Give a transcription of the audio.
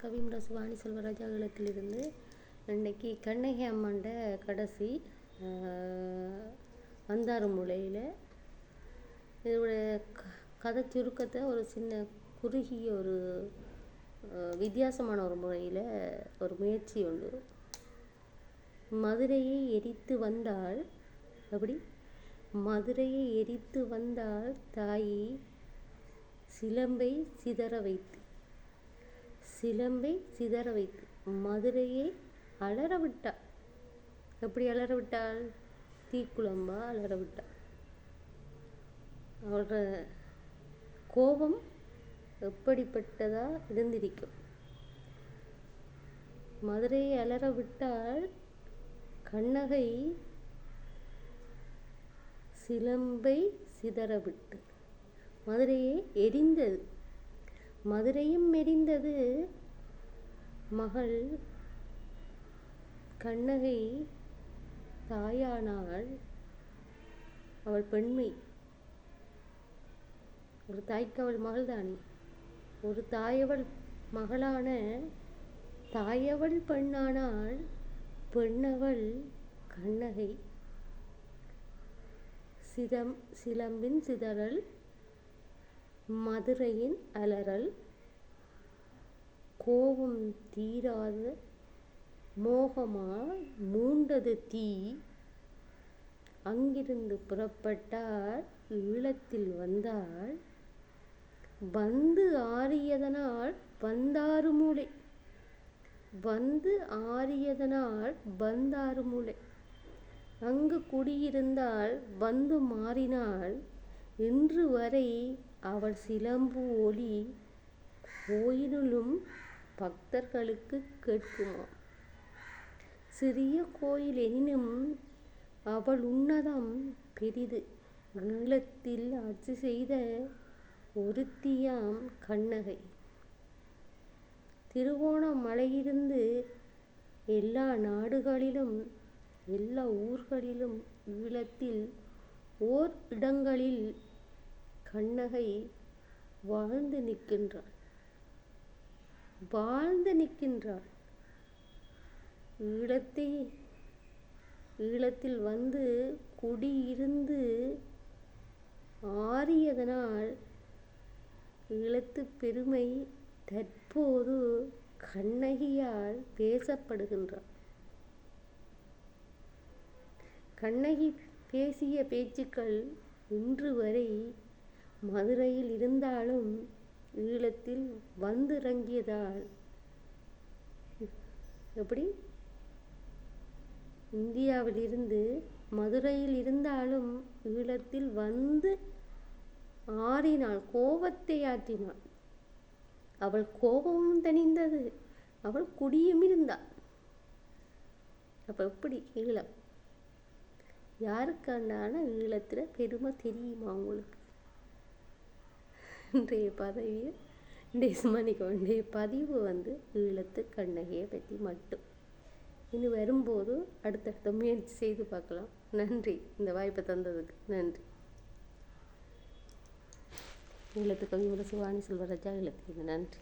கவிமுட சுவாணி செல்வராஜா ஈழத்திலிருந்து இன்றைக்கி கண்ணகி அம்மாண்ட கடைசி வந்தாறு மூலையில் இதோடைய கதை சுருக்கத்தை ஒரு சின்ன குறுகிய ஒரு வித்தியாசமான ஒரு முறையில் ஒரு முயற்சி உண்டு. மதுரையை எரித்து வந்தாள், அப்படி மதுரையை எரித்து வந்தாள் தாயி சிலம்பை சிதற வைத்து மதுரையை அலற விட்டாள். எப்படி அலற விட்டாள்? தீக்குழம்பா அலற விட்டாள். அவளோட கோபம் எப்படிப்பட்டதா இருந்திருக்கும். மதுரையை அலற விட்டால் கண்ணகை சிலம்பை சிதறவிட்டு மதுரையை எரிந்தது. மதுரையும் எரிந்தது. மகள் கண்ணகை தாயானாள். அவள் பெண்மை. ஒரு தாய்க்கு அவள் மகள் தானே. ஒரு தாயவள் மகளான தாயவள் பெண்ணானாள். பெண்ணவள் கண்ணகை. சிலம்பின் சிதறல், மதுரையின் அலறல், கோபம் தீராத மோகமாய் மூண்டது தீ. அங்கிருந்து புறப்பட்டாள், ஈழத்தில் வந்தாள். வந்து ஆறியதனால் வந்தாறு மூலை. அங்கு குடியிருந்தாள். வந்து மாறினாள். இன்று வரை அவள் சிலம்பு ஒலி கோயிலும் பக்தர்களுக்கு கேட்குமா. சிறிய கோயில் எனினும் அவள் உன்னதம் பெரிது. ஈழத்தில் ஆட்சி செய்த ஒருத்தியாம் கண்ணகை. திருவோணமலையிலிருந்து எல்லா நாடுகளிலும் எல்லா ஊர்களிலும் ஈழத்தில் ஓர் இடங்களில் கண்ணகை வாழ்ந்து நிற்கின்றாள். ஈழத்தில் வந்து குடியிருந்து ஆறியதனால் ஈழத்து பெருமை தற்போது கண்ணகியால் பேசப்படுகின்றாள். கண்ணகி பேசிய பேச்சுக்கள் இன்று வரை மதுரையில் இருந்தாலும் ஈழத்தில் வந்திறங்கியதால், எப்படி இந்தியாவிலிருந்து மதுரையில் இருந்தாலும் ஈழத்தில் வந்து ஆறினாள், கோபத்தை ஆற்றினாள். அவள் கோபமும் தணிந்தது, அவள் குடியும் இருந்தாள். அப்போ எப்படி ஈழம் யாருக்காண்டான ஈழத்தில் பெருமை தெரியுமா உங்களுக்கு? இன்றைய பதிவு வந்து ஈழத்து கண்ணகியை பற்றி மட்டும். இனி வரும்போது அடுத்தடுத்த முயற்சி செய்து பார்க்கலாம். நன்றி, இந்த வாய்ப்பை தந்ததுக்கு நன்றி. ஈழத்து கவிமுட சுவாணி செல்வராஜா ஈழத்துக்கு நன்றி.